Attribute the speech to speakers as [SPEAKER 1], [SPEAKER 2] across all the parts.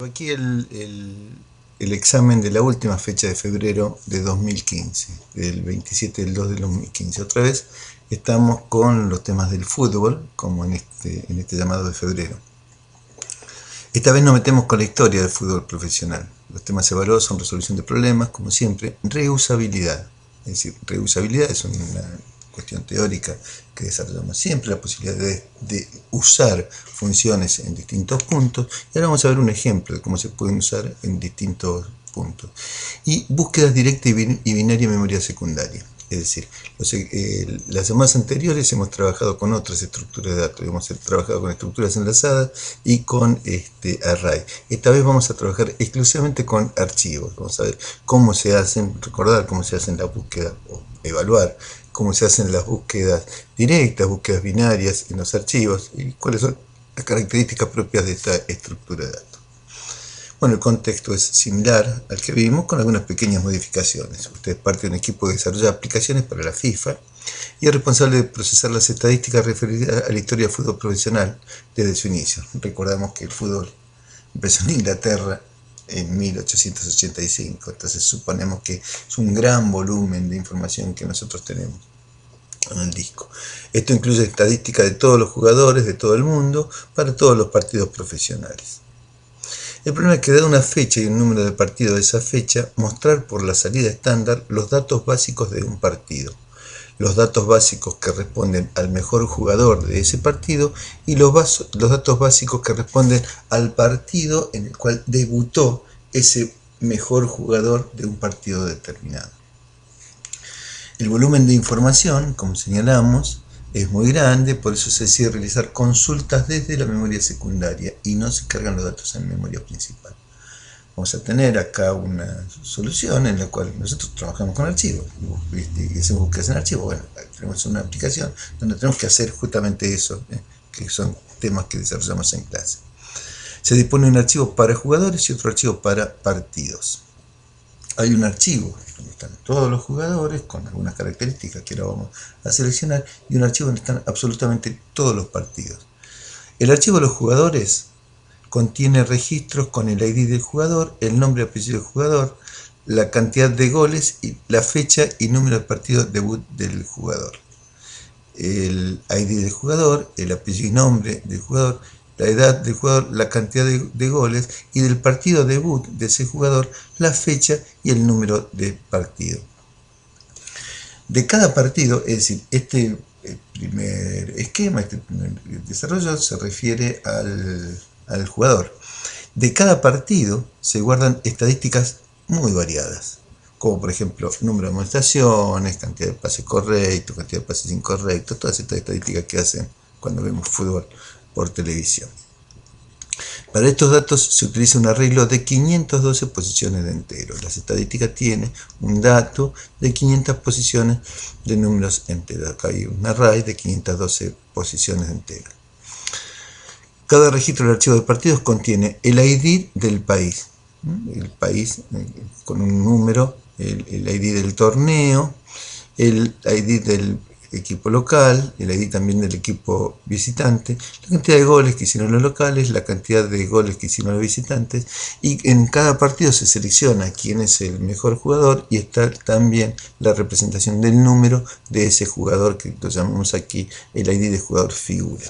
[SPEAKER 1] Aquí el examen de la última fecha de febrero de 2015, del 27 del 2 de 2015. Otra vez estamos con los temas del fútbol, como en este llamado de febrero. Esta vez nos metemos con la historia del fútbol profesional. Los temas evaluados son resolución de problemas, como siempre, reusabilidad. Es decir, reusabilidad es una cuestión teórica que desarrollamos siempre, la posibilidad de usar funciones en distintos puntos. Y ahora vamos a ver un ejemplo de cómo se pueden usar en distintos puntos. Y búsquedas directa y binaria en memoria secundaria. Es decir, las semanas anteriores hemos trabajado con otras estructuras de datos, hemos trabajado con estructuras enlazadas y con array. Esta vez vamos a trabajar exclusivamente con archivos. Vamos a ver cómo se hacen, recordar cómo se hacen las búsquedas, o evaluar cómo se hacen las búsquedas directas, búsquedas binarias en los archivos y cuáles son las características propias de esta estructura de datos. Bueno, el contexto es similar al que vimos, con algunas pequeñas modificaciones. Usted es parte de un equipo que desarrolla aplicaciones para la FIFA y es responsable de procesar las estadísticas referidas a la historia del fútbol profesional desde su inicio. Recordamos que el fútbol empezó en Inglaterra en 1885, entonces suponemos que es un gran volumen de información que nosotros tenemos en el disco. Esto incluye estadísticas de todos los jugadores de todo el mundo para todos los partidos profesionales. El problema es que, dada una fecha y un número de partidos de esa fecha, mostrar por la salida estándar los datos básicos de un partido. Los datos básicos que responden al mejor jugador de ese partido y los datos básicos que responden al partido en el cual debutó ese mejor jugador de un partido determinado. El volumen de información, como señalamos, es muy grande, por eso se decide realizar consultas desde la memoria secundaria y no se cargan los datos en memoria principal. Vamos a tener acá una solución en la cual nosotros trabajamos con archivos y hacemos búsquedas en archivos. Bueno, tenemos una aplicación donde tenemos que hacer justamente eso, que son temas que desarrollamos en clase. Se dispone un archivo para jugadores y otro archivo para partidos. Hay un archivo donde están todos los jugadores con algunas características que ahora vamos a seleccionar y un archivo donde están absolutamente todos los partidos. El archivo de los jugadores contiene registros con el ID del jugador, el nombre y apellido del jugador, la cantidad de goles, y la fecha y número de partido debut del jugador. El ID del jugador, el apellido y nombre del jugador, la edad del jugador, la cantidad de goles, y del partido debut de ese jugador, la fecha y el número de partido. De cada partido, es decir, este primer esquema, este primer desarrollo se refiere al jugador. De cada partido se guardan estadísticas muy variadas, como por ejemplo número de amonestaciones, cantidad de pases correctos, cantidad de pases incorrectos, todas estas estadísticas que hacen cuando vemos fútbol por televisión. Para estos datos se utiliza un arreglo de 512 posiciones de enteros. Las estadísticas tienen un dato de 500 posiciones de números enteros. Acá hay un array de 512 posiciones de enteros. Cada registro del archivo de partidos contiene el ID del país, el país con un número, el ID del torneo, el ID del equipo local, el ID también del equipo visitante, la cantidad de goles que hicieron los locales, la cantidad de goles que hicieron los visitantes, y en cada partido se selecciona quién es el mejor jugador y está también la representación del número de ese jugador, que lo llamamos aquí el ID de jugador figura.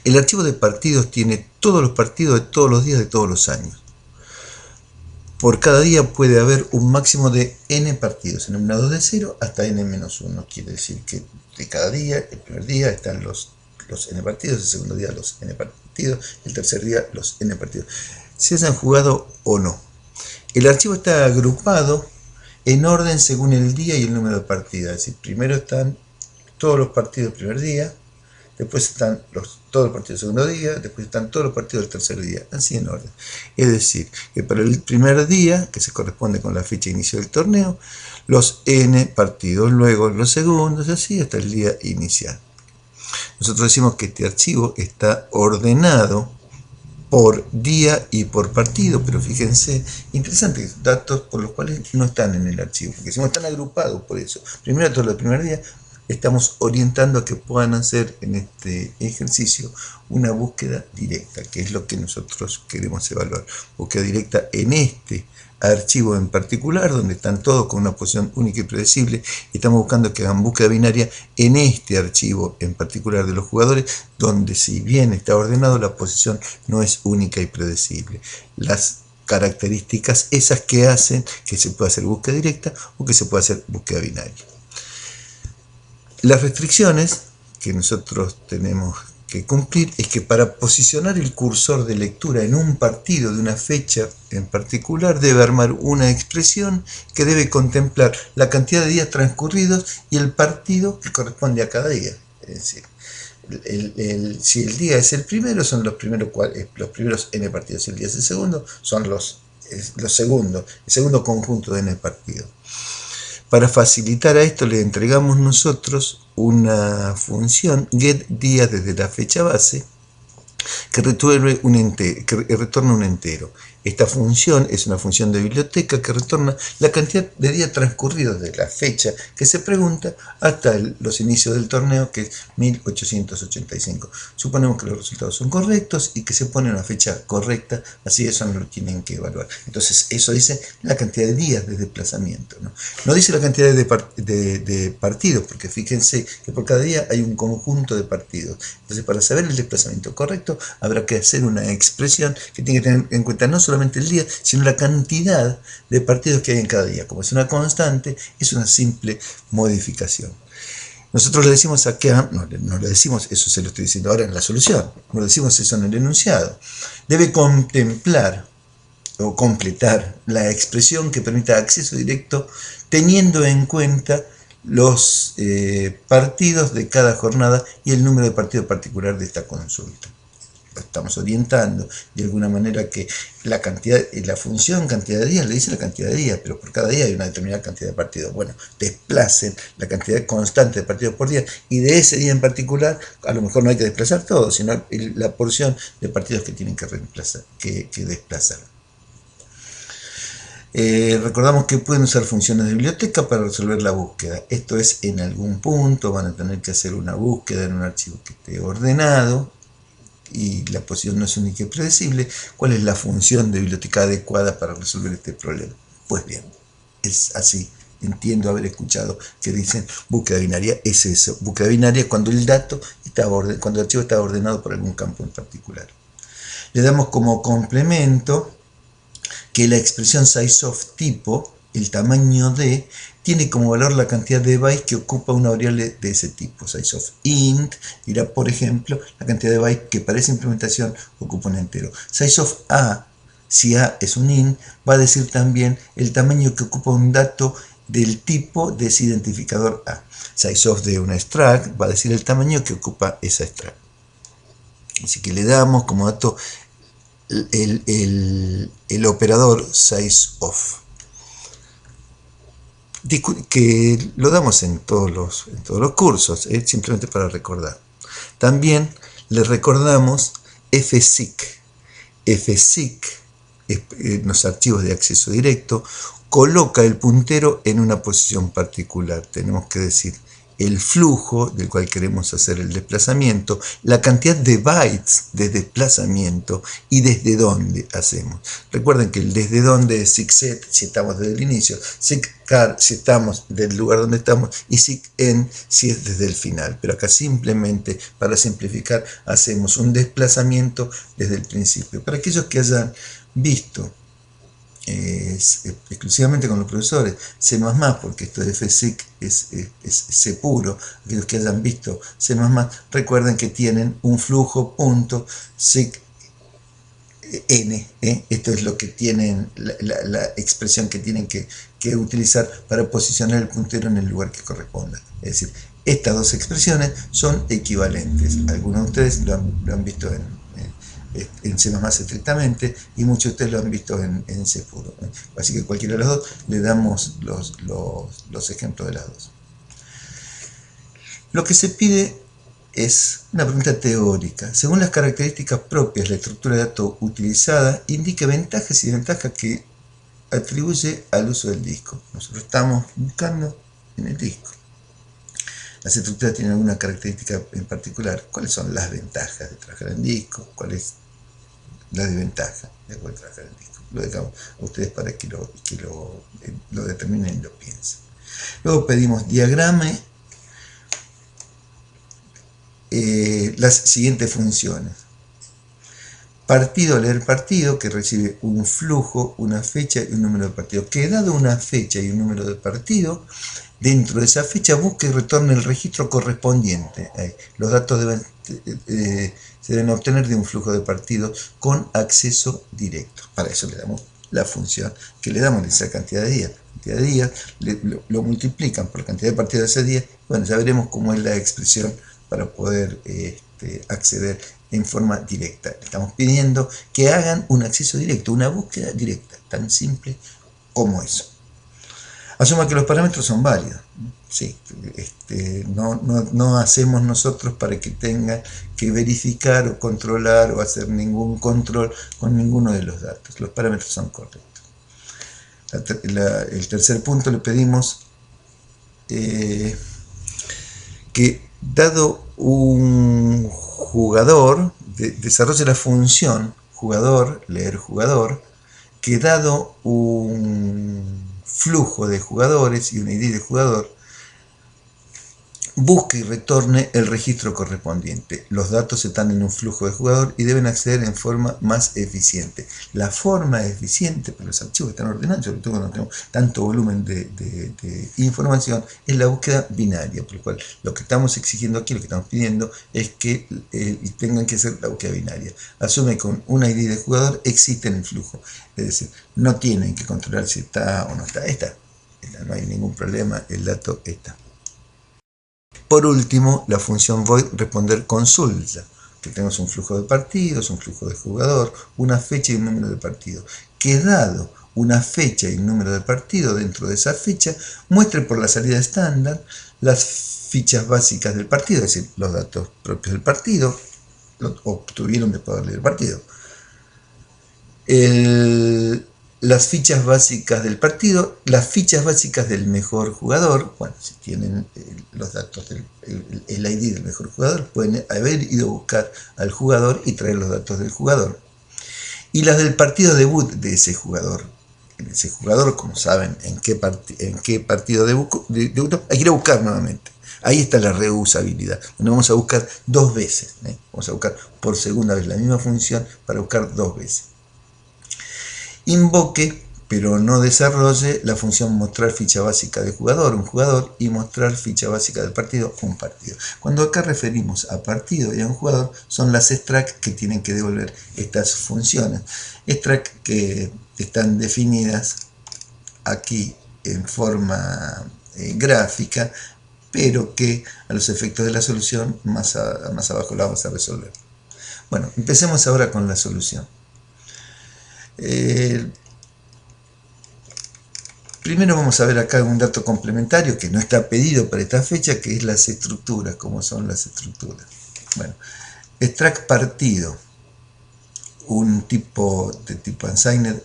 [SPEAKER 1] El archivo de partidos tiene todos los partidos de todos los días de todos los años. Por cada día puede haber un máximo de n partidos, enumerado de 0 hasta n-1. Quiere decir que de cada día, el primer día están los n partidos, el segundo día los n partidos, el tercer día los n partidos, se hayan jugado o no. El archivo está agrupado en orden según el día y el número de partidas. Es decir, primero están todos los partidos del primer día, después están todos los partidos del segundo día, después están todos los partidos del tercer día, así en orden. Es decir, que para el primer día, que se corresponde con la fecha de inicio del torneo, los n partidos, luego los segundos, así hasta el día inicial. Nosotros decimos que este archivo está ordenado por día y por partido, pero fíjense, interesantes datos por los cuales no están en el archivo, porque si no están agrupados por eso. Primero todo el primer día, estamos orientando a que puedan hacer en este ejercicio una búsqueda directa, que es lo que nosotros queremos evaluar. Búsqueda directa en este archivo en particular, donde están todos con una posición única y predecible. Estamos buscando que hagan búsqueda binaria en este archivo en particular de los jugadores, donde si bien está ordenado, la posición no es única y predecible. Las características esas que hacen que se pueda hacer búsqueda directa o que se pueda hacer búsqueda binaria. Las restricciones que nosotros tenemos que cumplir es que para posicionar el cursor de lectura en un partido de una fecha en particular debe armar una expresión que debe contemplar la cantidad de días transcurridos y el partido que corresponde a cada día. Es decir, si el día es el primero, son los primeros n partidos. Si el día es el segundo, son el segundo conjunto de n partidos. Para facilitar a esto le entregamos nosotros una función getDías desde la fecha base que retorna un entero. Esta función es una función de biblioteca que retorna la cantidad de días transcurridos de la fecha que se pregunta hasta los inicios del torneo, que es 1885. Suponemos que los resultados son correctos y que se pone una fecha correcta, así eso no lo tienen que evaluar. Entonces eso dice la cantidad de días de desplazamiento. No dice la cantidad de partidos, porque fíjense que por cada día hay un conjunto de partidos. Entonces para saber el desplazamiento correcto habrá que hacer una expresión que tiene que tener en cuenta no solamente el día, sino la cantidad de partidos que hay en cada día. Como es una constante, es una simple modificación. Nosotros le decimos acá, no le decimos, eso se lo estoy diciendo ahora en la solución, no le decimos eso en el enunciado. Debe contemplar o completar la expresión que permita acceso directo teniendo en cuenta los partidos de cada jornada y el número de partidos particular de esta consulta. Estamos orientando de alguna manera que la función cantidad de días le dice la cantidad de días, pero por cada día hay una determinada cantidad de partidos. Bueno, desplacen la cantidad constante de partidos por día y de ese día en particular, a lo mejor no hay que desplazar todo, sino la porción de partidos que tienen que desplazar. Recordamos que pueden usar funciones de biblioteca para resolver la búsqueda. Esto es, en algún punto van a tener que hacer una búsqueda en un archivo que esté ordenado y la posición no es única y predecible. ¿Cuál es la función de biblioteca adecuada para resolver este problema? Pues bien, es así. Entiendo haber escuchado que dicen búsqueda binaria, es eso. Búsqueda binaria es cuando el archivo está ordenado por algún campo en particular. Le damos como complemento que la expresión sizeOf tipo, el tamaño de, tiene como valor la cantidad de bytes que ocupa una variable de ese tipo. SizeOf int dirá, por ejemplo, la cantidad de bytes que para esa implementación ocupa un entero. SizeOf a, si a es un int, va a decir también el tamaño que ocupa un dato del tipo de ese identificador a. SizeOf de una struct va a decir el tamaño que ocupa esa struct. Así que le damos como dato el operador sizeOf, que lo damos en todos los cursos, simplemente para recordar. También le recordamos fseek. fseek en los archivos de acceso directo coloca el puntero en una posición particular. Tenemos que decir el flujo del cual queremos hacer el desplazamiento, la cantidad de bytes de desplazamiento y desde dónde hacemos. Recuerden que el desde dónde es seekset si estamos desde el inicio, seekcar si estamos del lugar donde estamos y seekend si es desde el final. Pero acá simplemente, para simplificar, hacemos un desplazamiento desde el principio. Para aquellos que hayan visto exclusivamente con los profesores C++, porque esto de fseek es C puro, aquellos que hayan visto C++, recuerden que tienen un flujo punto seekn, esto es lo que tienen, la expresión que tienen que utilizar para posicionar el puntero en el lugar que corresponda. Es decir, estas dos expresiones son equivalentes. Algunos de ustedes lo han visto en C++ estrictamente y muchos de ustedes lo han visto en C puro. Así que cualquiera de las dos le damos los ejemplos de las dos. Lo que se pide es una pregunta teórica. Según las características propias, la estructura de datos utilizada indica ventajas y desventajas que atribuye al uso del disco. Nosotros estamos buscando en el disco. las estructuras tienen alguna característica en particular. ¿Cuáles son las ventajas de trabajar en disco? ¿Cuál es la desventaja de poder trabajar en disco? Lo dejamos a ustedes para que lo determinen y lo piensen. Luego pedimos diagrame las siguientes funciones. Partido, leer partido, que recibe un flujo, una fecha y un número de partido. Que dado una fecha y un número de partido, dentro de esa fecha busque y retorne el registro correspondiente. Los datos se deben obtener de un flujo de partidos con acceso directo. Para eso le damos la función que le damos de esa cantidad de días. Cantidad de días lo multiplican por la cantidad de partidos de ese día. Bueno, ya veremos cómo es la expresión para poder acceder en forma directa. Le estamos pidiendo que hagan un acceso directo, una búsqueda directa, tan simple como eso. Asuma que los parámetros son válidos. Sí, no hacemos nosotros para que tenga que verificar o controlar o hacer ningún control con ninguno de los datos. Los parámetros son correctos. El tercer punto le pedimos que dado un jugador, desarrolle la función jugador, leer jugador, que dado un flujo de jugadores y un ID de jugador, busque y retorne el registro correspondiente. Los datos están en un flujo de jugador y deben acceder en forma más eficiente. La forma eficiente, pero los archivos están ordenados, sobre todo cuando tenemos tanto volumen de información, es la búsqueda binaria, por lo cual lo que estamos exigiendo aquí, lo que estamos pidiendo, es que tengan que hacer la búsqueda binaria. Asume con un ID de jugador existe en el flujo, es decir, no tienen que controlar si está o no está. Está, no hay ningún problema, el dato está. Por último, la función void responder consulta, que tenemos un flujo de partidos, un flujo de jugador, una fecha y un número de partido. Que dado una fecha y un número de partido dentro de esa fecha, muestre por la salida estándar las fichas básicas del partido, es decir, los datos propios del partido, lo obtuvieron de poder leer el partido. Las fichas básicas del partido, las fichas básicas del mejor jugador. Bueno, si tienen los datos el ID del mejor jugador, pueden haber ido a buscar al jugador y traer los datos del jugador. Y las del partido debut de ese jugador. Ese jugador, como saben, en qué partido debutó, hay que ir a buscar nuevamente. Ahí está la reusabilidad, donde vamos a buscar dos veces. Vamos a buscar por segunda vez la misma función para buscar dos veces. Invoque, pero no desarrolle, la función mostrar ficha básica de jugador, un jugador, y mostrar ficha básica del partido, un partido. Cuando acá referimos a partido y a un jugador, son las extract que tienen que devolver estas funciones. Extract que están definidas aquí en forma gráfica, pero que a los efectos de la solución más abajo la vamos a resolver. Bueno, empecemos ahora con la solución. Primero vamos a ver acá un dato complementario que no está pedido para esta fecha, que es las estructuras, cómo son las estructuras. Bueno, extract partido, un tipo de tipo unsigned,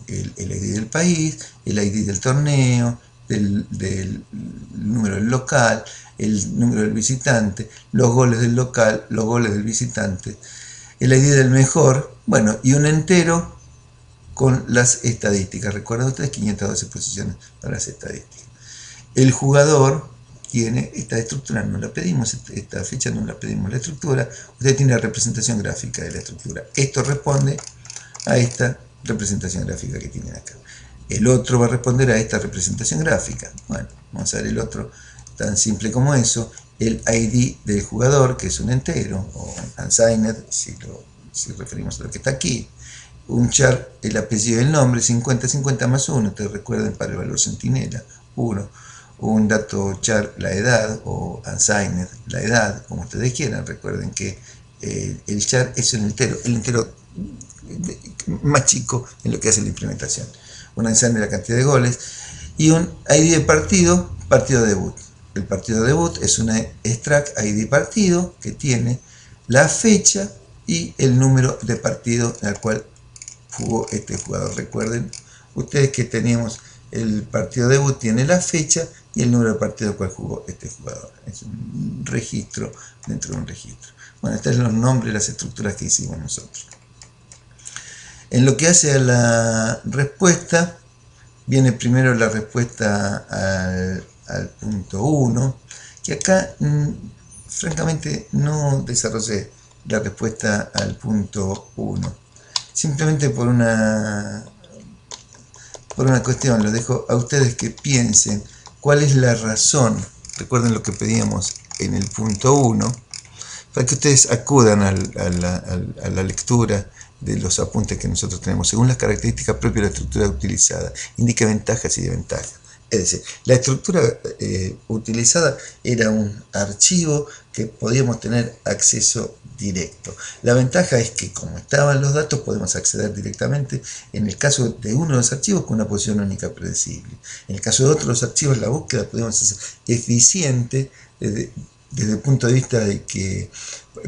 [SPEAKER 1] el ID del país, el ID del torneo, del número del local, el número del visitante, los goles del local, los goles del visitante, el ID del mejor, bueno, y un entero con las estadísticas. Recuerden ustedes, 512 posiciones para las estadísticas. El jugador tiene esta estructura, no la pedimos, esta fecha no la pedimos, la estructura. Usted tiene la representación gráfica de la estructura. Esto responde a esta representación gráfica que tienen acá. El otro va a responder a esta representación gráfica. Bueno, vamos a ver el otro, tan simple como eso. El ID del jugador, que es un entero, o unsigned, si referimos a lo que está aquí. Un char, el apellido y el nombre, 50-50 más 1, ustedes recuerden para el valor centinela, 1. Un dato char, la edad, o unsigned, la edad, como ustedes quieran. Recuerden que el char es el entero más chico en lo que hace la implementación. Un unsigned, la cantidad de goles, y un ID de partido, partido debut. El partido debut es una extract ID partido que tiene la fecha y el número de partido en el cual jugó este jugador. Recuerden ustedes que teníamos el partido debut, tiene la fecha y el número de partidos cual jugó este jugador. Es un registro dentro de un registro. Bueno, estos son los nombres, las estructuras que hicimos nosotros. En lo que hace a la respuesta, viene primero la respuesta al punto 1, que acá francamente no desarrollé la respuesta al punto 1, simplemente por una cuestión. Lo dejo a ustedes que piensen cuál es la razón. Recuerden lo que pedíamos en el punto 1, para que ustedes acudan a la lectura de los apuntes que nosotros tenemos, según las características propias de la estructura utilizada, indica ventajas y desventajas. Es decir, la estructura utilizada era un archivo que podíamos tener acceso directo. La ventaja es que, como estaban los datos, podemos acceder directamente, en el caso de uno de los archivos, con una posición única predecible. En el caso de otros archivos, la búsqueda podemos hacer eficiente desde el punto de vista de que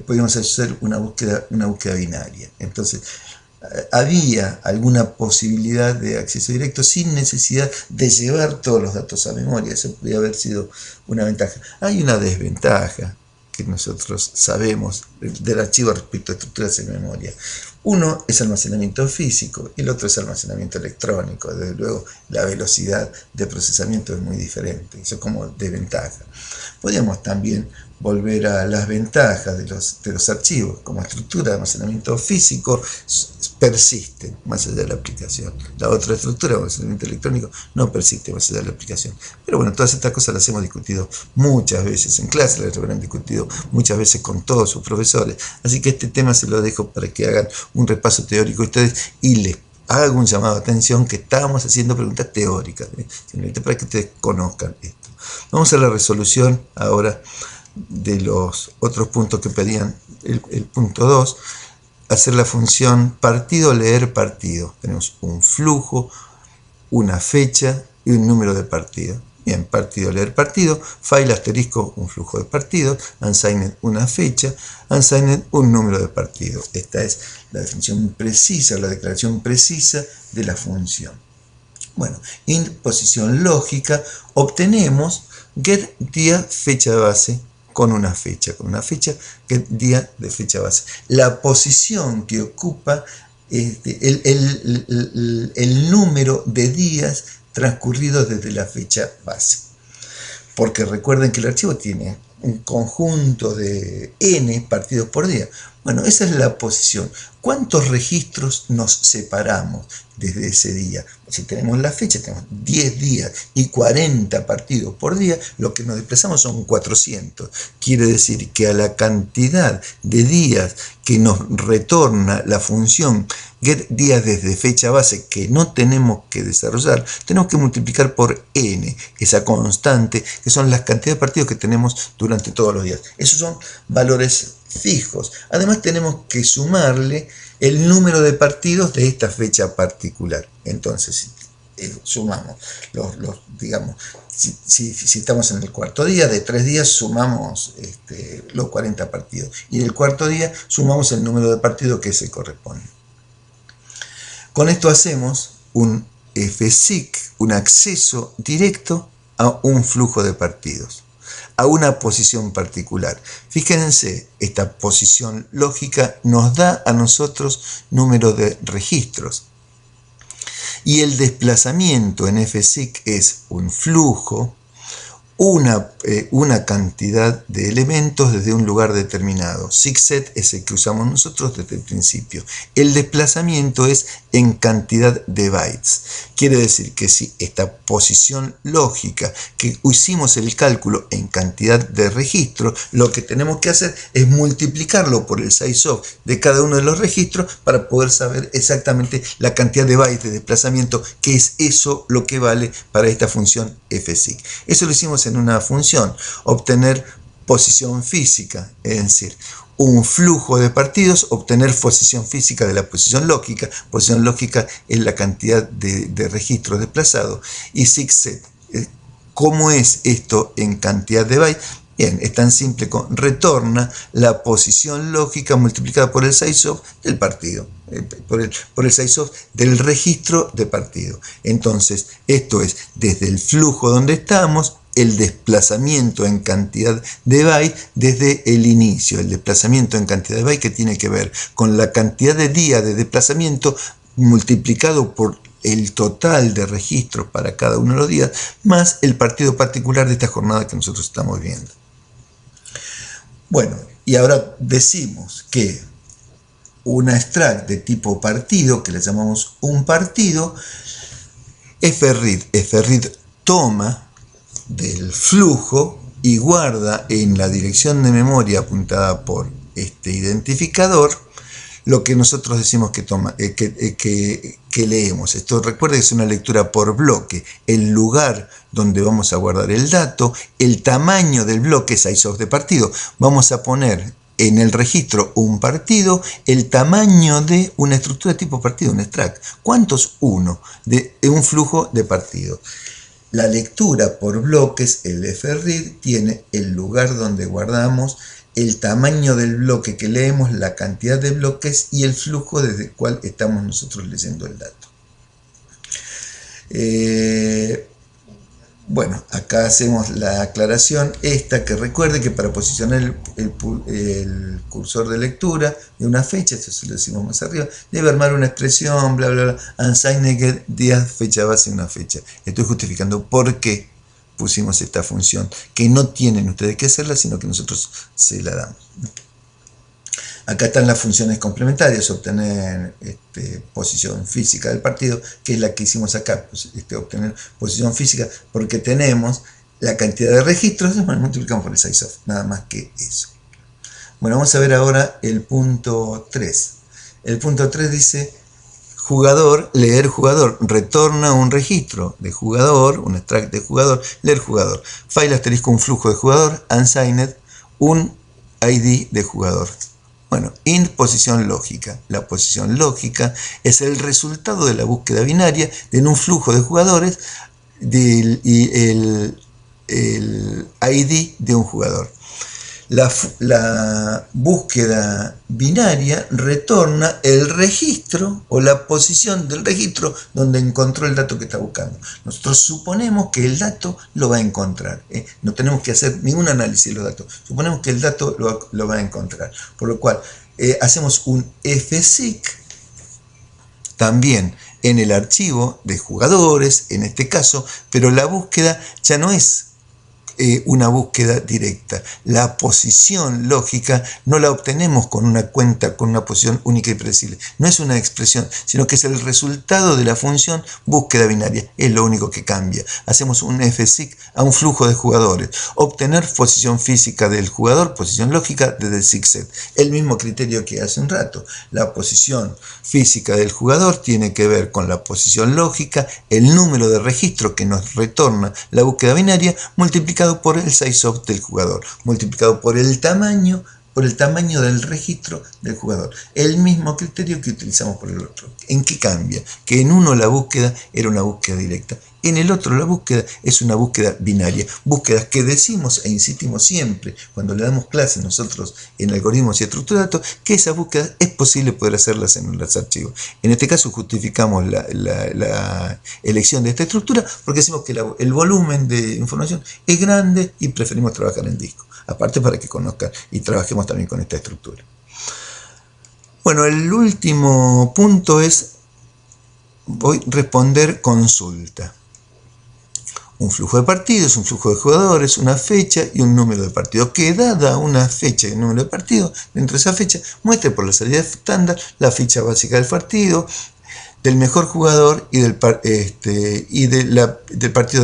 [SPEAKER 1] podíamos hacer una búsqueda binaria. Entonces, había alguna posibilidad de acceso directo sin necesidad de llevar todos los datos a memoria. Eso podría haber sido una ventaja. Hay una desventaja que nosotros sabemos del archivo respecto a estructuras en memoria. Uno es almacenamiento físico y el otro es almacenamiento electrónico. Desde luego, la velocidad de procesamiento es muy diferente. Eso como desventaja. Podríamos también volver a las ventajas de los archivos. Como estructura de almacenamiento físico persiste más allá de la aplicación. La otra estructura de almacenamiento electrónico no persiste más allá de la aplicación. Pero bueno, todas estas cosas las hemos discutido muchas veces en clase, las habrán discutido muchas veces con todos sus profesores. Así que este tema se lo dejo para que hagan un repaso teórico ustedes y les hago un llamado de atención que estábamos haciendo preguntas teóricas, para que ustedes conozcan esto. Vamos a la resolución ahora de los otros puntos que pedían. El punto 2, hacer la función partido leer partido. Tenemos un flujo, una fecha y un número de partido. Bien, partido leer partido, file asterisco un flujo de partidos, unsigned una fecha, unsigned un número de partido. Esta es la definición precisa, la declaración precisa de la función. Bueno, en posición lógica obtenemos get día fecha de base con una fecha, get día de fecha base. La posición que ocupa el número de días transcurridos desde la fecha base. Porque recuerden que el archivo tiene un conjunto de n partidos por día. Bueno, esa es la posición. ¿Cuántos registros nos separamos desde ese día? Si tenemos la fecha, tenemos 10 días y 40 partidos por día, lo que nos desplazamos son 400. Quiere decir que a la cantidad de días que nos retorna la función get días desde fecha base que no tenemos que desarrollar, tenemos que multiplicar por n, esa constante, que son las cantidades de partidos que tenemos durante todos los días. Esos son valores fijos. Además tenemos que sumarle el número de partidos de esta fecha particular. Entonces, sumamos digamos, si estamos en el cuarto día, de 3 días sumamos los 40 partidos. Y en el cuarto día sumamos el número de partidos que se corresponde. Con esto hacemos un FSIC, un acceso directo a un flujo de partidos, a una posición particular. Fíjense, esta posición lógica nos da a nosotros número de registros. Y el desplazamiento en FSIC es un flujo, una cantidad de elementos desde un lugar determinado. SICset es el que usamos nosotros desde el principio. El desplazamiento es en cantidad de bytes. Quiere decir que si esta posición lógica que hicimos el cálculo en cantidad de registros, lo que tenemos que hacer es multiplicarlo por el sizeof de cada uno de los registros para poder saber exactamente la cantidad de bytes de desplazamiento, que es eso lo que vale para esta función FSIC. Eso lo hicimos en una función, obtener posición física, es decir, un flujo de partidos, obtener posición física de la posición lógica. Posición lógica es la cantidad de registros desplazados. Y SICset, ¿cómo es esto en cantidad de bytes? Bien, es tan simple como retorna la posición lógica multiplicada por el sizeof del partido, por el sizeof del registro de partido. Entonces, esto es desde el flujo donde estamos el desplazamiento en cantidad de bytes desde el inicio. El desplazamiento en cantidad de bytes que tiene que ver con la cantidad de días de desplazamiento multiplicado por el total de registros para cada uno de los días, más el partido particular de esta jornada que nosotros estamos viendo. Bueno, y ahora decimos que una extract de tipo partido, que le llamamos un partido, fread toma del flujo y guarda en la dirección de memoria apuntada por este identificador lo que nosotros decimos que leemos. Esto recuerda que es una lectura por bloque, el lugar donde vamos a guardar el dato, el tamaño del bloque, size de partido. Vamos a poner en el registro un partido, el tamaño de una estructura tipo partido, un extract. ¿Cuántos? Uno, de un flujo de partido. La lectura por bloques, el fread, tiene el lugar donde guardamos, el tamaño del bloque que leemos, la cantidad de bloques y el flujo desde el cual estamos nosotros leyendo el dato. Bueno, acá hacemos la aclaración esta, que recuerde que para posicionar el cursor de lectura de una fecha, esto se lo decimos más arriba, debe armar una expresión, bla, bla, bla, unsigned día, fecha base, una fecha. Estoy justificando por qué pusimos esta función, que no tienen ustedes que hacerla, sino que nosotros se la damos. Acá están las funciones complementarias, obtener posición física del partido, que es la que hicimos acá, obtener posición física, porque tenemos la cantidad de registros, multiplicamos por el size of, nada más que eso. Bueno, vamos a ver ahora el punto 3. El punto 3 dice, jugador, leer jugador, retorna un registro de jugador, un extract de jugador, leer jugador, file asterisco un flujo de jugador, unsigned, un ID de jugador. Bueno, int posición lógica. La posición lógica es el resultado de la búsqueda binaria en un flujo de jugadores y el ID de un jugador. La búsqueda binaria retorna el registro o la posición del registro donde encontró el dato que está buscando. Nosotros suponemos que el dato lo va a encontrar. No tenemos que hacer ningún análisis de los datos. Suponemos que el dato lo va a encontrar. Por lo cual hacemos un fseek también en el archivo de jugadores, en este caso, pero la búsqueda ya no es una búsqueda directa. La posición lógica no la obtenemos con una cuenta, con una posición única y predecible. No es una expresión, sino que es el resultado de la función búsqueda binaria. Es lo único que cambia. Hacemos un fseek a un flujo de jugadores. Obtener posición física del jugador, posición lógica desde el seekset. El mismo criterio que hace un rato. La posición física del jugador tiene que ver con la posición lógica, el número de registro que nos retorna la búsqueda binaria, multiplicado por el size of del jugador, multiplicado por el tamaño del registro del jugador. El mismo criterio que utilizamos por el otro. ¿En qué cambia? Que en uno la búsqueda era una búsqueda directa, en el otro la búsqueda es una búsqueda binaria. Búsquedas que decimos e insistimos siempre cuando le damos clases nosotros en algoritmos y estructura de datos, que esas búsquedas es posible poder hacerlas en los archivos. En este caso justificamos la elección de esta estructura porque decimos que el volumen de información es grande y preferimos trabajar en disco. Aparte para que conozcan y trabajemos también con esta estructura. Bueno, el último punto es responder consulta. Un flujo de partidos, un flujo de jugadores, una fecha y un número de partidos. Que dada una fecha y un número de partidos, dentro de esa fecha muestre por la salida estándar la ficha básica del partido, del mejor jugador y del partido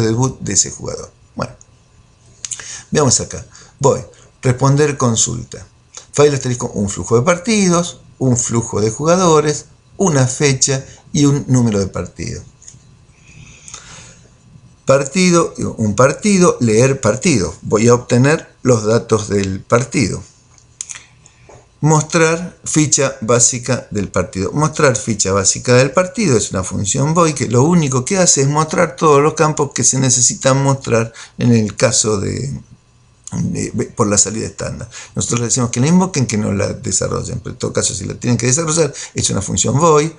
[SPEAKER 1] de debut de ese jugador. Bueno, veamos acá. Voy, responder consulta. File asterisco un flujo de partidos, un flujo de jugadores, una fecha y un número de partido. Partido, un partido, leer partido. Voy a obtener los datos del partido. Mostrar ficha básica del partido. Mostrar ficha básica del partido es una función void que lo único que hace es mostrar todos los campos que se necesitan mostrar en el caso por la salida estándar. Nosotros le decimos que la invoquen, que no la desarrollen, pero en todo caso si la tienen que desarrollar es una función void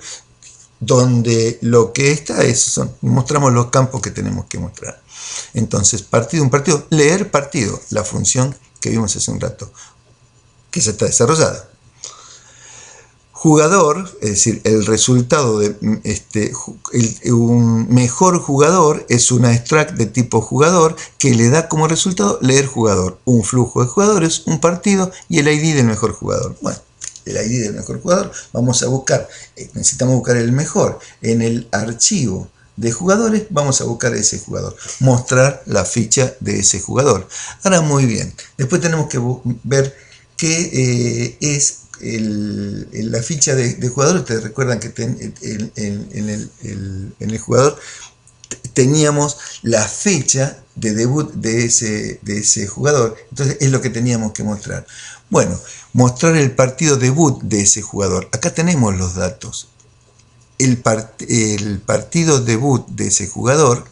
[SPEAKER 1] donde lo que está es, mostramos los campos que tenemos que mostrar. Entonces, partido, un partido, leer partido, la función que vimos hace un rato, que ya está desarrollada. Jugador, es decir, el resultado de un mejor jugador es una extract de tipo jugador que le da como resultado leer jugador, un flujo de jugadores, un partido y el ID del mejor jugador. Bueno, el ID del mejor jugador vamos a buscar, necesitamos buscar el mejor en el archivo de jugadores, vamos a buscar a ese jugador, mostrar la ficha de ese jugador. Ahora, muy bien, después tenemos que ver qué es la ficha de jugador. Ustedes recuerdan que en el jugador teníamos la fecha de debut de ese jugador. Entonces es lo que teníamos que mostrar. Bueno, mostrar el partido debut de ese jugador. Acá tenemos los datos. El partido debut de ese jugador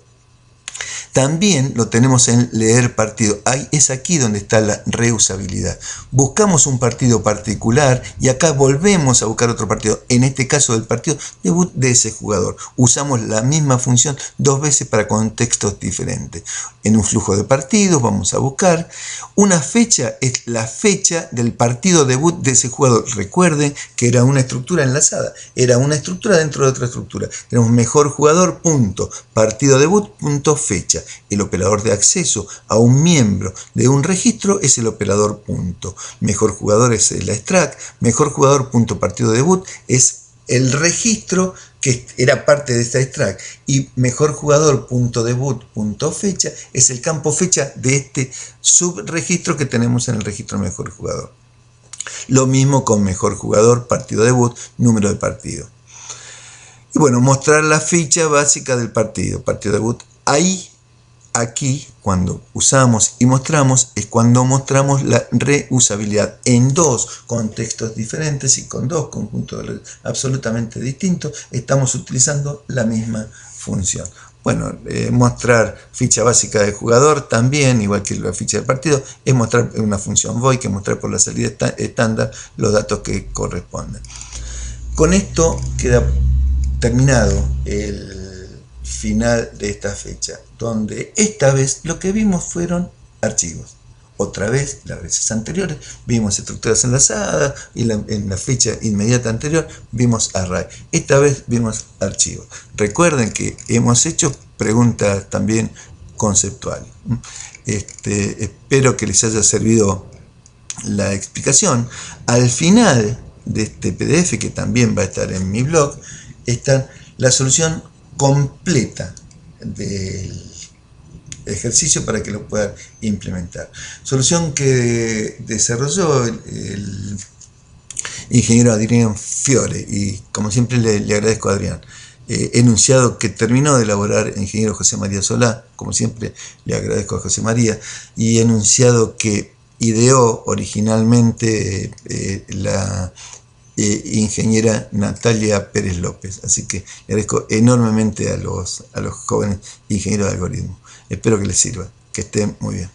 [SPEAKER 1] también lo tenemos en leer partido. Es aquí donde está la reusabilidad. Buscamos un partido particular y acá volvemos a buscar otro partido. En este caso, el partido debut de ese jugador. Usamos la misma función dos veces para contextos diferentes. En un flujo de partidos vamos a buscar una fecha, es la fecha del partido debut de ese jugador. Recuerden que era una estructura enlazada. Era una estructura dentro de otra estructura. Tenemos mejor jugador, punto, partido debut, punto, fecha. El operador de acceso a un miembro de un registro es el operador punto. Mejor jugador es el extract. Mejor jugador punto partido debut es el registro que era parte de esta extract. Y mejor jugador punto debut punto fecha es el campo fecha de este subregistro que tenemos en el registro mejor jugador. Lo mismo con mejor jugador, partido debut, número de partido. Y bueno, mostrar la ficha básica del partido, partido debut. Aquí, cuando usamos y mostramos, es cuando mostramos la reusabilidad en dos contextos diferentes y con dos conjuntos absolutamente distintos. Estamos utilizando la misma función. Bueno, mostrar ficha básica del jugador también, igual que la ficha del partido, es mostrar una función void, que es mostrar por la salida estándar los datos que corresponden. Con esto queda terminado el final de esta fecha, donde esta vez lo que vimos fueron archivos. Otra vez, las veces anteriores, vimos estructuras enlazadas y en la fecha inmediata anterior vimos array. Esta vez vimos archivos. Recuerden que hemos hecho preguntas también conceptuales. Espero que les haya servido la explicación. Al final de este PDF, que también va a estar en mi blog, está la solución completa del ejercicio para que lo puedan implementar. Solución que desarrolló el ingeniero Adrián Fiore, y como siempre le agradezco a Adrián. Enunciado que terminó de elaborar el ingeniero José María Solá, como siempre le agradezco a José María, y enunciado que ideó originalmente la ingeniera Natalia Pérez López. Así que le agradezco enormemente a los jóvenes ingenieros de algoritmos. Espero que les sirva. Que estén muy bien.